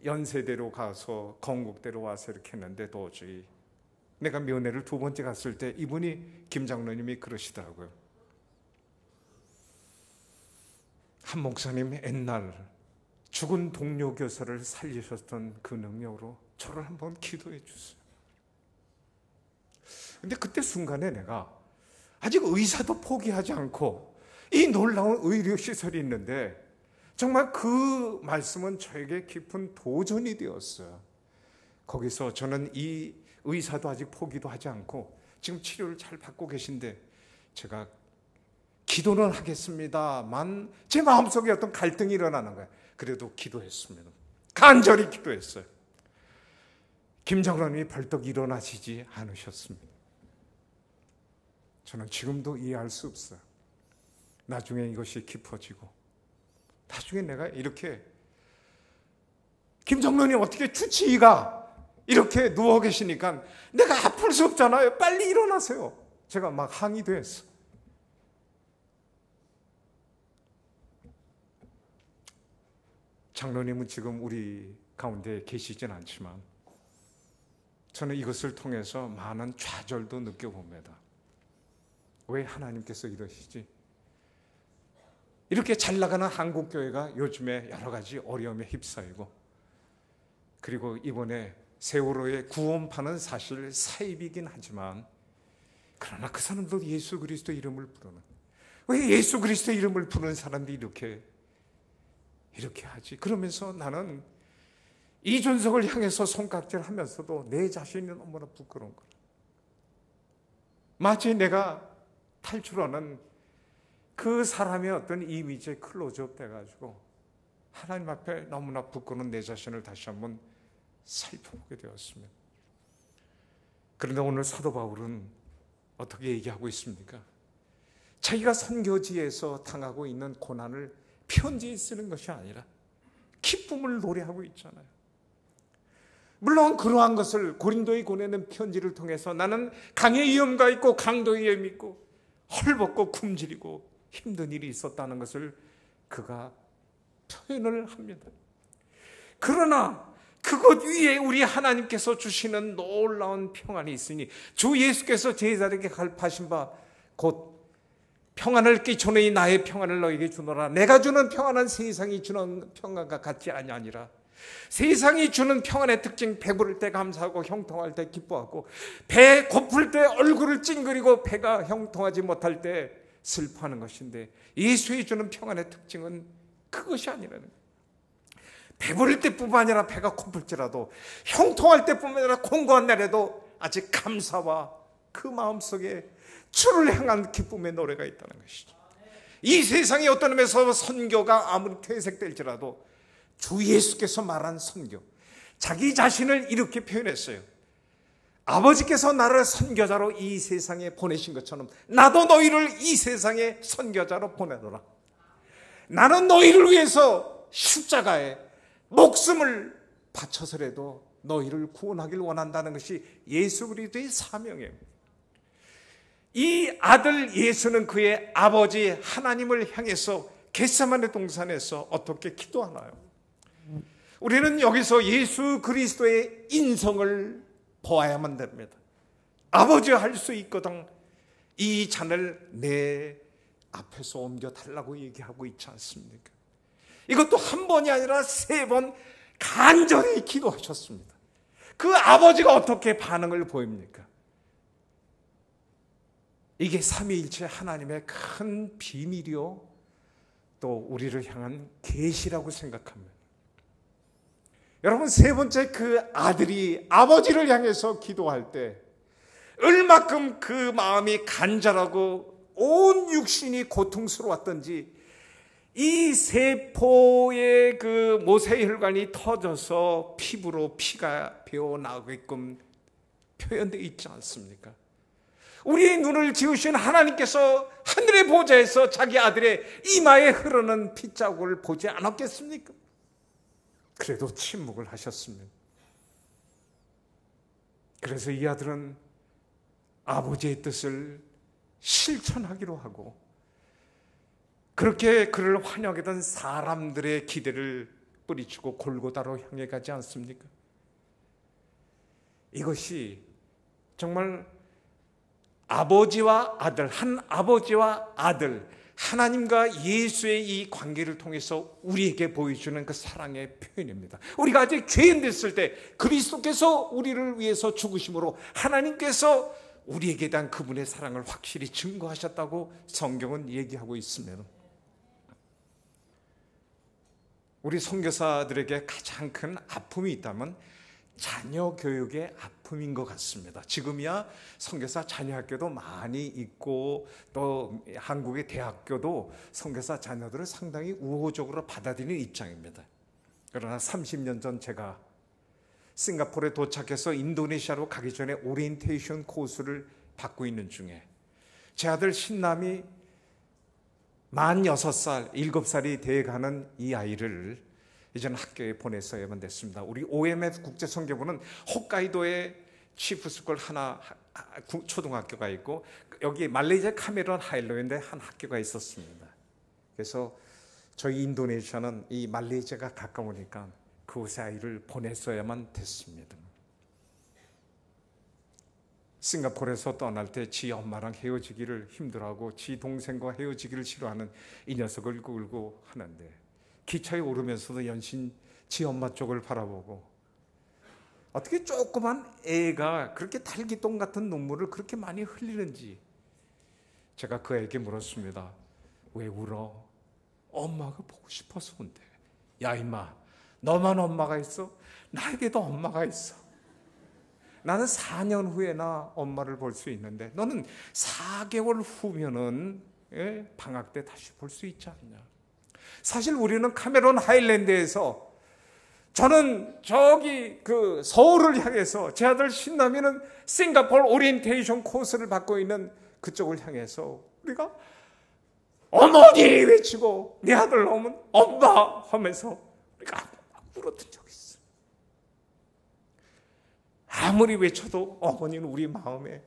연세대로 가서 건국대로 와서 이렇게 했는데 도저히 내가 면회를 2번째 갔을 때 이분이 김 장로님이 그러시더라고요. 한 목사님 옛날 죽은 동료 교사를 살리셨던 그 능력으로 저를 한번 기도해 주세요. 근데 그때 순간에 내가 아직 의사도 포기하지 않고 이 놀라운 의료시설이 있는데 정말 그 말씀은 저에게 깊은 도전이 되었어요. 거기서 저는 이 의사도 아직 포기도 하지 않고 지금 치료를 잘 받고 계신데 제가 기도는 하겠습니다만 제 마음속에 어떤 갈등이 일어나는 거예요. 그래도 기도했습니다. 간절히 기도했어요. 김 장로님이 벌떡 일어나시지 않으셨습니다. 저는 지금도 이해할 수 없어요. 나중에 이것이 깊어지고 나중에 내가 이렇게 김 장로님 어떻게 주치의가 이렇게 누워 계시니까 내가 아플 수 없잖아요. 빨리 일어나세요. 제가 막 항의도 했어. 장로님은 지금 우리 가운데 계시진 않지만 저는 이것을 통해서 많은 좌절도 느껴봅니다. 왜 하나님께서 이러시지? 이렇게 잘 나가는 한국교회가 요즘에 여러 가지 어려움에 휩싸이고 그리고 이번에 세월호의 구원파는 사실 사입이긴 하지만 그러나 그 사람도 예수 그리스도 이름을 부르는 왜 예수 그리스도 이름을 부르는 사람들이 이렇게 하지? 그러면서 나는 이준석을 향해서 손깍질하면서도 내 자신이 너무나 부끄러운 거야. 마치 내가 탈출하는 그 사람의 어떤 이미지에 클로즈업 돼가지고 하나님 앞에 너무나 부끄러운 내 자신을 다시 한번 살펴보게 되었습니다. 그런데 오늘 사도 바울은 어떻게 얘기하고 있습니까? 자기가 선교지에서 당하고 있는 고난을 편지에 쓰는 것이 아니라 기쁨을 노래하고 있잖아요. 물론 그러한 것을 고린도에 보내는 편지를 통해서 나는 강의 위험과 있고 강도의 위험이 있고 헐벗고 굶주리고 힘든 일이 있었다는 것을 그가 표현을 합니다. 그러나 그것 위에 우리 하나님께서 주시는 놀라운 평안이 있으니 주 예수께서 제자들에게 가르치신 바 곧 평안을 끼쳐노니 나의 평안을 너에게 주노라. 내가 주는 평안은 세상이 주는 평안과 같지 아니하니라. 세상이 주는 평안의 특징, 배부를 때 감사하고 형통할 때 기뻐하고, 배 고플 때 얼굴을 찡그리고 배가 형통하지 못할 때 슬퍼하는 것인데, 예수의 주는 평안의 특징은 그것이 아니라는 거예요. 배부를 때뿐만 아니라 배가 고플지라도, 형통할 때뿐만 아니라 공고한 날에도 아직 감사와 그 마음속에 주를 향한 기쁨의 노래가 있다는 것이죠. 이 세상이 어떤 의미에서 선교가 아무리 퇴색될지라도 주 예수께서 말한 선교, 자기 자신을 이렇게 표현했어요. 아버지께서 나를 선교자로 이 세상에 보내신 것처럼 나도 너희를 이 세상에 선교자로 보내노라. 나는 너희를 위해서 십자가에 목숨을 바쳐서라도 너희를 구원하길 원한다는 것이 예수 그리스도의 사명이에요. 이 아들 예수는 그의 아버지 하나님을 향해서 겟세마네 동산에서 어떻게 기도하나요? 우리는 여기서 예수 그리스도의 인성을 보아야만 됩니다. 아버지 할 수 있거든 이 잔을 내 앞에서 옮겨 달라고 얘기하고 있지 않습니까? 이것도 한 번이 아니라 3번 간절히 기도하셨습니다. 그 아버지가 어떻게 반응을 보입니까? 이게 삼위일체 하나님의 큰 비밀이요, 또 우리를 향한 계시라고 생각합니다. 여러분, 3번째 그 아들이 아버지를 향해서 기도할 때 얼마큼 그 마음이 간절하고 온 육신이 고통스러웠던지, 이 세포의 그 모세혈관이 터져서 피부로 피가 배어나오게끔 표현되어 있지 않습니까? 우리의 눈을 지으신 하나님께서 하늘의 보좌에서 자기 아들의 이마에 흐르는 핏자국을 보지 않았겠습니까? 그래도 침묵을 하셨습니다. 그래서 이 아들은 아버지의 뜻을 실천하기로 하고, 그렇게 그를 환영하던 사람들의 기대를 뿌리치고 골고다로 향해 가지 않습니까? 이것이 정말 아버지와 아들, 한 아버지와 아들, 하나님과 예수의 이 관계를 통해서 우리에게 보여주는 그 사랑의 표현입니다. 우리가 아직 죄인 됐을 때 그리스도께서 우리를 위해서 죽으심으로 하나님께서 우리에게 대한 그분의 사랑을 확실히 증거하셨다고 성경은 얘기하고 있습니다. 우리 선교사들에게 가장 큰 아픔이 있다면 자녀 교육의 아픔인 것 같습니다. 지금이야 선교사 자녀학교도 많이 있고, 또 한국의 대학교도 선교사 자녀들을 상당히 우호적으로 받아들이는 입장입니다. 그러나 30년 전 제가 싱가포르에 도착해서 인도네시아로 가기 전에 오리엔테이션 코스를 받고 있는 중에 제 아들 신남이 만 6살, 7살이 돼가는 이 아이를 이제는 학교에 보냈어야만 됐습니다. 우리 OMS 국제선교부는 홋카이도에 치프스쿨 하나 초등학교가 있고, 여기 말레이시아 카메론 하일로인데 한 학교가 있었습니다. 그래서 저희 인도네시아는 이 말레이시아가 가까우니까 그곳에 아이를 보냈어야만 됐습니다. 싱가포르에서 떠날 때 지 엄마랑 헤어지기를 힘들어하고 지 동생과 헤어지기를 싫어하는 이 녀석을 울고 하는데, 기차에 오르면서도 연신 지 엄마 쪽을 바라보고, 어떻게 조그만 애가 그렇게 딸기똥 같은 눈물을 그렇게 많이 흘리는지 제가 그 애에게 물었습니다. 왜 울어? 엄마가 보고 싶어서 온대. 야 임마, 너만 엄마가 있어? 나에게도 엄마가 있어. 나는 4년 후에나 엄마를 볼 수 있는데 너는 4개월 후면은 방학 때 다시 볼 수 있지 않냐. 사실 우리는 카메론 하일랜드에서, 저는 저기 그 서울을 향해서, 제 아들 신남이는 싱가포르 오리엔테이션 코스를 받고 있는 그쪽을 향해서 우리가 어머니 외치고 내 아들 오면 엄마 하면서 우리가 울었던 적이 있어. 아무리 외쳐도 어머니는 우리 마음에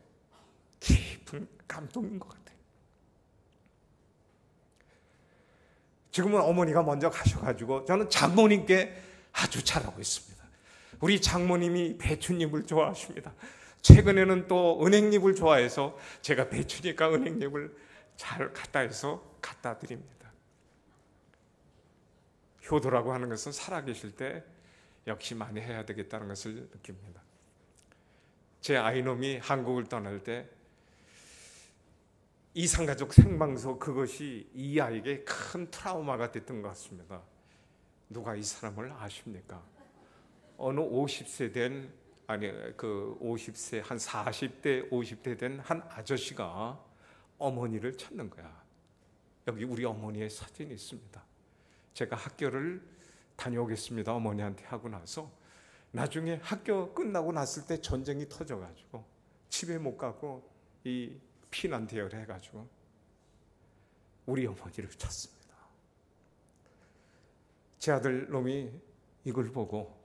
깊은 감동인 것 같아요. 지금은 어머니가 먼저 가셔가지고 저는 장모님께 아주 잘하고 있습니다. 우리 장모님이 배추잎을 좋아하십니다. 최근에는 또 은행잎을 좋아해서 제가 배추잎과 은행잎을 잘 갖다 해서 갖다 드립니다. 효도라고 하는 것은 살아계실 때 역시 많이 해야 되겠다는 것을 느낍니다. 제 아이놈이 한국을 떠날 때 이산가족 생방송, 그것이 이 아이에게 큰 트라우마가 됐던 것 같습니다. 누가 이 사람을 아십니까? 어느 50세 된, 아니 그 50세 한 40대 50대 된 한 아저씨가 어머니를 찾는 거야. 여기 우리 어머니의 사진이 있습니다. 제가 학교를 다녀오겠습니다 어머니한테 하고 나서 나중에 학교 끝나고 났을 때 전쟁이 터져가지고 집에 못 가고 이 피난 대여를 해가지고 우리 어머니를 찾습니다. 제 아들 놈이 이걸 보고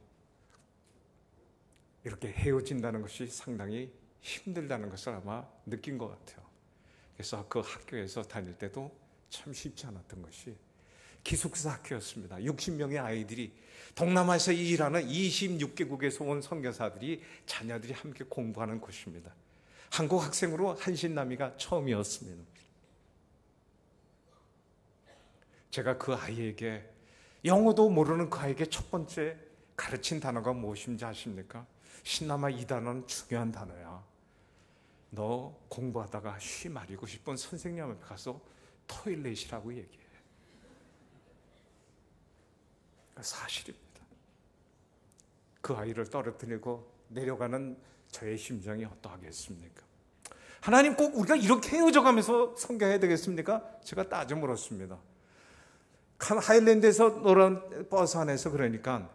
이렇게 헤어진다는 것이 상당히 힘들다는 것을 아마 느낀 것 같아요. 그래서 그 학교에서 다닐 때도 참 쉽지 않았던 것이 기숙사 학교였습니다. 60명의 아이들이 동남아에서 일하는 26개국에서 온 선교사들이 자녀들이 함께 공부하는 곳입니다. 한국 학생으로 한신남이가 처음이었습니다. 제가 그 아이에게, 영어도 모르는 그 아이에게 첫 번째 가르친 단어가 무엇인지 아십니까? 신남아, 이 단어는 중요한 단어야. 너 공부하다가 쉬 마리고 싶은 선생님 앞에 가서 토일렛이라고 얘기해. 사실입니다. 그 아이를 떨어뜨리고 내려가는 저의 심정이 어떠하겠습니까? 하나님, 꼭 우리가 이렇게 헤어져가면서 섬겨야 되겠습니까? 제가 따져 물었습니다. 하일랜드에서 노란 버스 안에서 그러니까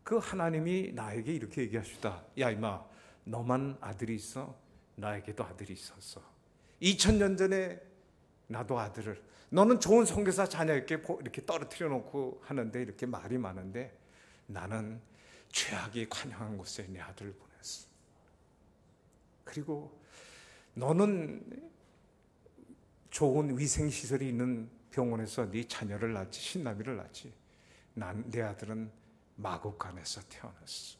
그 하나님이 나에게 이렇게 얘기하시다. 야 임마, 너만 아들이 있어? 나에게도 아들이 있었어. 2000년 전에 나도 아들을, 너는 좋은 선교사 자녀에게 이렇게 떨어뜨려 놓고 하는데 이렇게 말이 많은데 나는 죄악이 관영한 곳에 내 아들을 보냈어. 그리고 너는 좋은 위생시설이 있는 병원에서 네 자녀를 낳지, 신남이를 낳지. 내 아들은 마곡간에서 태어났어.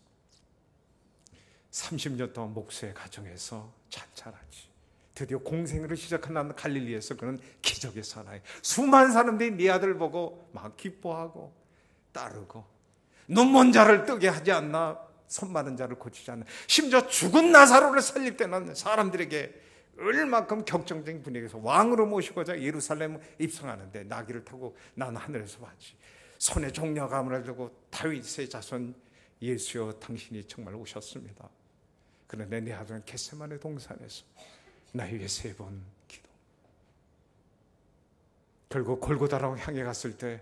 30년 동안 목수의 가정에서 자잘하지. 드디어 공생을 시작한 갈릴리에서 그는 기적의 사나이. 수많은 사람들이 네 아들 보고 막 기뻐하고 따르고, 눈먼 자를 뜨게 하지 않나, 손 마른 자를 고치지 않나, 심지어 죽은 나사로를 살릴 때는 사람들에게 얼마큼 격정적인 분위기에서 왕으로 모시고자 예루살렘 입성하는데 나귀를 타고 난 하늘에서 봤지. 손에 종려가문을 들고 다윗의 자손 예수여, 당신이 정말 오셨습니다. 그런데 내 아들은 겟세마네 동산에서 나에게 3번 기도. 결국 골고다라고 향해 갔을 때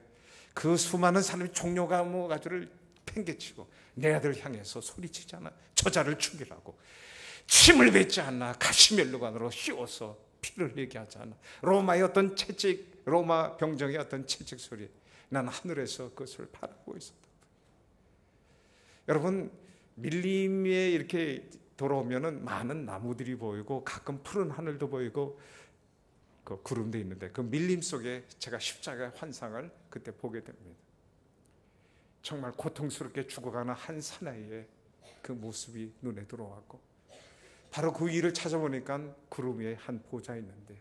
그 수많은 사람이 종려가문 가지를 팽개치고 내 아들을 향해서 소리치지 않아. 저자를 죽이라고. 침을 뱉지 않아. 가시멜로관으로 씌워서 피를 흘리게 하지 않아. 로마의 어떤 채찍, 로마 병정의 어떤 채찍 소리, 난 하늘에서 그것을 바라보고 있었다. 여러분, 밀림에 이렇게 돌아오면은 많은 나무들이 보이고 가끔 푸른 하늘도 보이고 그 구름도 있는데 그 밀림 속에 제가 십자가의 환상을 그때 보게 됩니다. 정말 고통스럽게 죽어가는 한 사나이의 그 모습이 눈에 들어왔고, 바로 그 위를 찾아보니까 구름 위에 한 보좌 있는데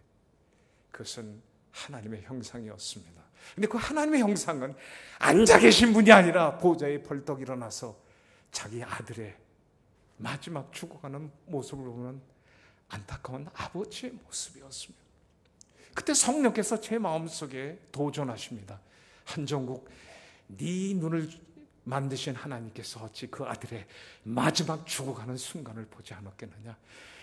그것은 하나님의 형상이었습니다. 근데 그 하나님의 형상은 앉아 계신 분이 아니라 보좌에 벌떡 일어나서 자기 아들의 마지막 죽어가는 모습을 보면 안타까운 아버지의 모습이었습니다. 그때 성령께서 제 마음속에 도전하십니다. 한정국, 네 눈을 만드신 하나님께서 어찌 그 아들의 마지막 죽어가는 순간을 보지 않았겠느냐?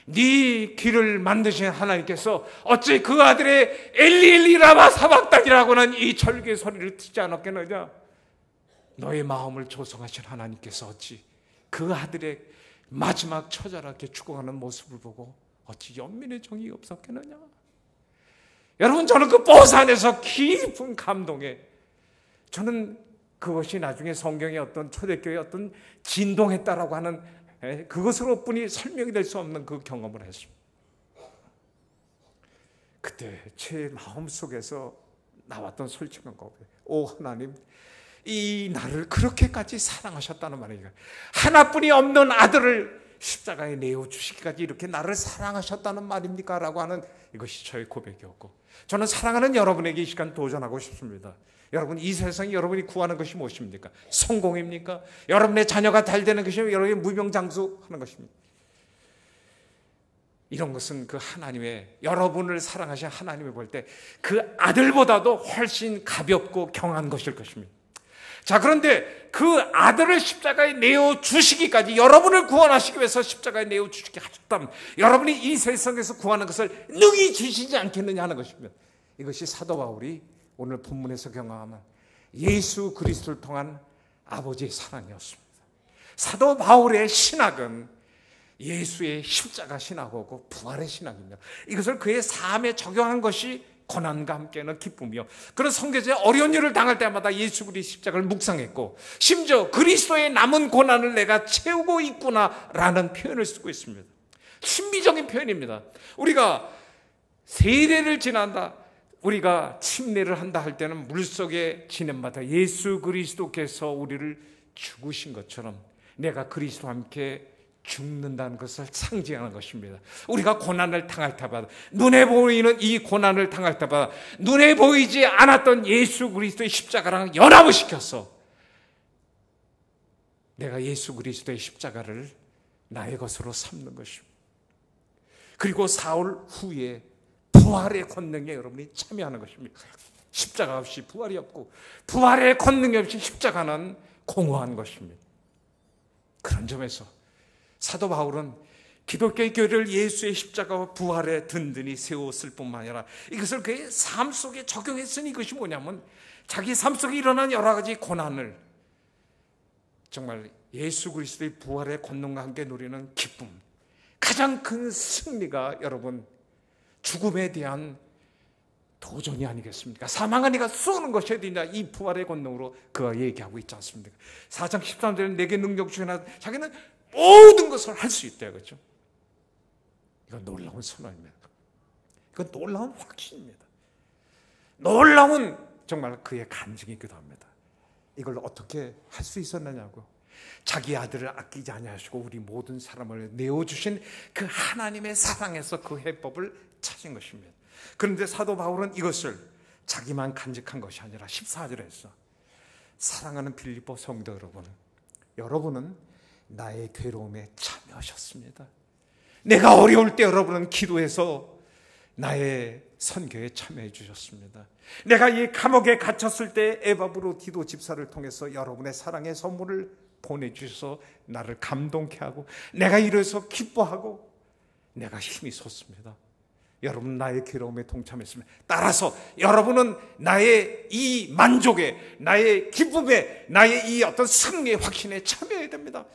네 귀를 만드신 하나님께서 어찌 그 아들의 엘리 엘리 라마 사박단이라고는 이 절규의 소리를 듣지 않았겠느냐? 너의 마음을 조성하신 하나님께서 어찌 그 아들의 마지막 처자롭게 죽어가는 모습을 보고 어찌 연민의 정이 없었겠느냐? 여러분, 저는 그 버스 안에서 깊은 감동에, 저는 그것이 나중에 성경의 어떤 초대교회의 어떤 진동했다라고 하는 그것으로 뿐이 설명이 될 수 없는 그 경험을 했습니다. 그때 제 마음속에서 나왔던 솔직한 고백, 오 하나님, 이 나를 그렇게까지 사랑하셨다는 말이에요. 하나뿐이 없는 아들을 십자가에 내어주시기까지 이렇게 나를 사랑하셨다는 말입니까? 라고 하는 이것이 저의 고백이었고, 저는 사랑하는 여러분에게 이 시간 도전하고 싶습니다. 여러분, 이 세상에 여러분이 구하는 것이 무엇입니까? 성공입니까? 여러분의 자녀가 잘 되는 것이면 여러분이 무병장수하는 것입니다. 이런 것은 그 하나님의, 여러분을 사랑하신 하나님이 볼 때 그 아들보다도 훨씬 가볍고 경한 것일 것입니다. 자, 그런데 그 아들을 십자가에 내어주시기까지, 여러분을 구원하시기 위해서 십자가에 내어주시기 하셨다면 여러분이 이 세상에서 구하는 것을 능히 주시지 않겠느냐 하는 것입니다. 이것이 사도 바울이 오늘 본문에서 경험한 예수 그리스도를 통한 아버지의 사랑이었습니다. 사도 바울의 신학은 예수의 십자가 신학이고 부활의 신학입니다. 이것을 그의 삶에 적용한 것이 고난과 함께는 기쁨이요, 그런 선교제의 어려운 일을 당할 때마다 예수 그리스도의 십자가를 묵상했고, 심지어 그리스도의 남은 고난을 내가 채우고 있구나라는 표현을 쓰고 있습니다. 신비적인 표현입니다. 우리가 세례를 지난다, 우리가 침례를 한다 할 때는 물속에 지냄마다 예수 그리스도께서 우리를 죽으신 것처럼 내가 그리스도와 함께 죽는다는 것을 상징하는 것입니다. 우리가 고난을 당할 때마다, 눈에 보이는 이 고난을 당할 때마다 눈에 보이지 않았던 예수 그리스도의 십자가랑 연합을 시켜서 내가 예수 그리스도의 십자가를 나의 것으로 삼는 것입니다. 그리고 사흘 후에 부활의 권능에 여러분이 참여하는 것입니다. 십자가 없이 부활이 없고, 부활의 권능이 없이 십자가는 공허한 것입니다. 그런 점에서 사도 바울은 기독교의 교회를 예수의 십자가와 부활에 든든히 세웠을 뿐만 아니라 이것을 그의 삶 속에 적용했으니, 이것이 뭐냐면 자기 삶 속에 일어난 여러 가지 고난을 정말 예수 그리스도의 부활의 권능과 함께 누리는 기쁨, 가장 큰 승리가 여러분 죽음에 대한 도전이 아니겠습니까? 사망은 네가 쏘는 것이 어디냐, 이 부활의 권능으로 그가 얘기하고 있지 않습니까? 4장 13절에 내게 능력 주시나, 자기는 모든 것을 할 수 있대요. 그렇죠? 이건 놀라운 선언입니다. 이건 놀라운 확신입니다. 놀라운 정말 그의 간증이기도 합니다. 이걸 어떻게 할 수 있었느냐고요. 자기 아들을 아끼지 아니하시고 우리 모든 사람을 내어주신 그 하나님의 사랑에서 그 해법을 찾은 것입니다. 그런데 사도 바울은 이것을 자기만 간직한 것이 아니라 14절에서 사랑하는 빌립보 성도 여러분, 여러분은 나의 괴로움에 참여하셨습니다. 내가 어려울 때 여러분은 기도해서 나의 선교에 참여해 주셨습니다. 내가 이 감옥에 갇혔을 때 에바브로디도 집사를 통해서 여러분의 사랑의 선물을 보내주셔서 나를 감동케 하고, 내가 이래서 기뻐하고 내가 힘이 솟습니다. 여러분 나의 괴로움에 동참했습니다. 따라서 여러분은 나의 이 만족에, 나의 기쁨에, 나의 이 어떤 승리의 확신에 참여해야 됩니다.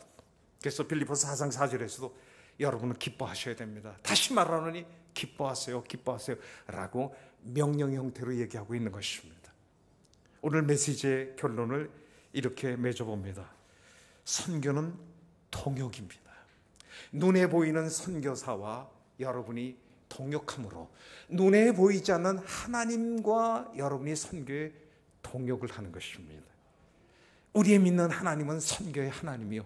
그래서 빌립보서 4장 4절에서도 여러분은 기뻐하셔야 됩니다. 다시 말하노니 기뻐하세요, 기뻐하세요 라고 명령 형태로 얘기하고 있는 것입니다. 오늘 메시지의 결론을 이렇게 맺어봅니다. 선교는 동역입니다. 눈에 보이는 선교사와 여러분이 동역함으로 눈에 보이지 않는 하나님과 여러분이 선교에 동역을 하는 것입니다. 우리의 믿는 하나님은 선교의 하나님이요,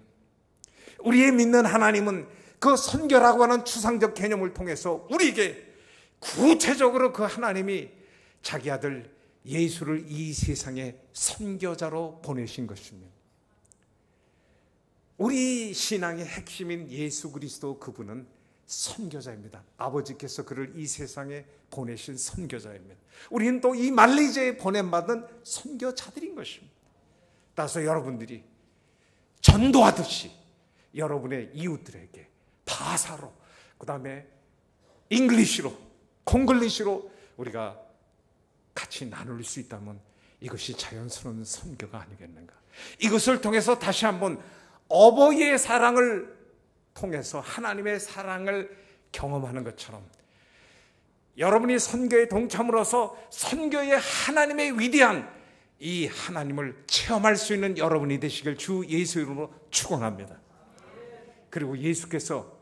우리의 믿는 하나님은 그 선교라고 하는 추상적 개념을 통해서 우리에게 구체적으로 그 하나님이 자기 아들 예수를 이 세상에 선교자로 보내신 것입니다. 우리 신앙의 핵심인 예수 그리스도, 그분은 선교자입니다. 아버지께서 그를 이 세상에 보내신 선교자입니다. 우리는 또 이 말레이시아에 보냄받은 선교자들인 것입니다. 따라서 여러분들이 전도하듯이 여러분의 이웃들에게 바사로, 그 다음에 잉글리시로, 콩글리시로 우리가 같이 나눌 수 있다면 이것이 자연스러운 선교가 아니겠는가. 이것을 통해서 다시 한번 어버이의 사랑을 통해서 하나님의 사랑을 경험하는 것처럼 여러분이 선교에 동참으로서 선교의 하나님의 위대한 이 하나님을 체험할 수 있는 여러분이 되시길 주 예수 이름으로 축원합니다. 그리고 예수께서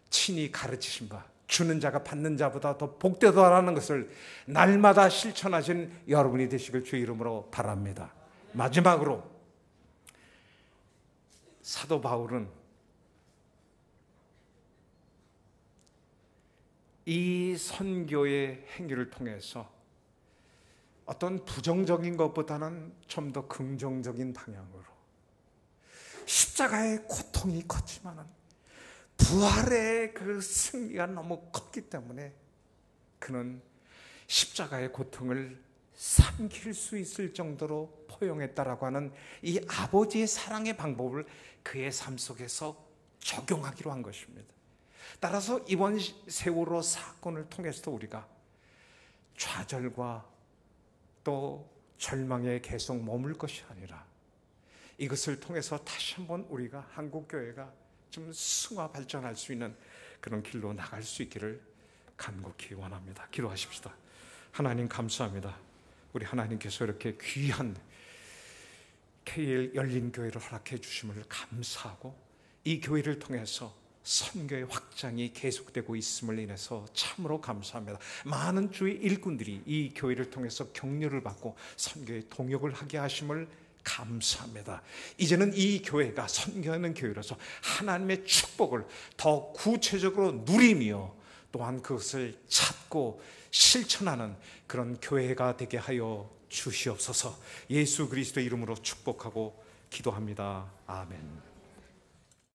친히 가르치신 바 주는 자가 받는 자보다 더 복되다라는 것을 날마다 실천하신 여러분이 되시길 주 이름으로 바랍니다. 마지막으로 사도 바울은 이 선교의 행위를 통해서 어떤 부정적인 것보다는 좀 더 긍정적인 방향으로, 십자가의 고통이 컸지만은 부활의 그 승리가 너무 컸기 때문에 그는 십자가의 고통을 삼킬 수 있을 정도로 포용했다라고 하는 이 아버지의 사랑의 방법을 그의 삶 속에서 적용하기로 한 것입니다. 따라서 이번 세월호 사건을 통해서도 우리가 좌절과 또 절망에 계속 머물 것이 아니라 이것을 통해서 다시 한번 우리가 한국교회가 좀 승화 발전할 수 있는 그런 길로 나갈 수 있기를 간곡히 원합니다. 기도하십시다. 하나님 감사합니다. 우리 하나님께서 이렇게 귀한 KL 열린교회를 허락해 주심을 감사하고, 이 교회를 통해서 선교의 확장이 계속되고 있음을 인해서 참으로 감사합니다. 많은 주의 일꾼들이 이 교회를 통해서 격려를 받고 선교의 동역을 하게 하심을 감사합니다. 이제는 이 교회가 선교하는 교회로서 하나님의 축복을 더 구체적으로 누리며 또한 그것을 찾고 실천하는 그런 교회가 되게 하여 주시옵소서. 예수 그리스도의 이름으로 축복하고 기도합니다. 아멘.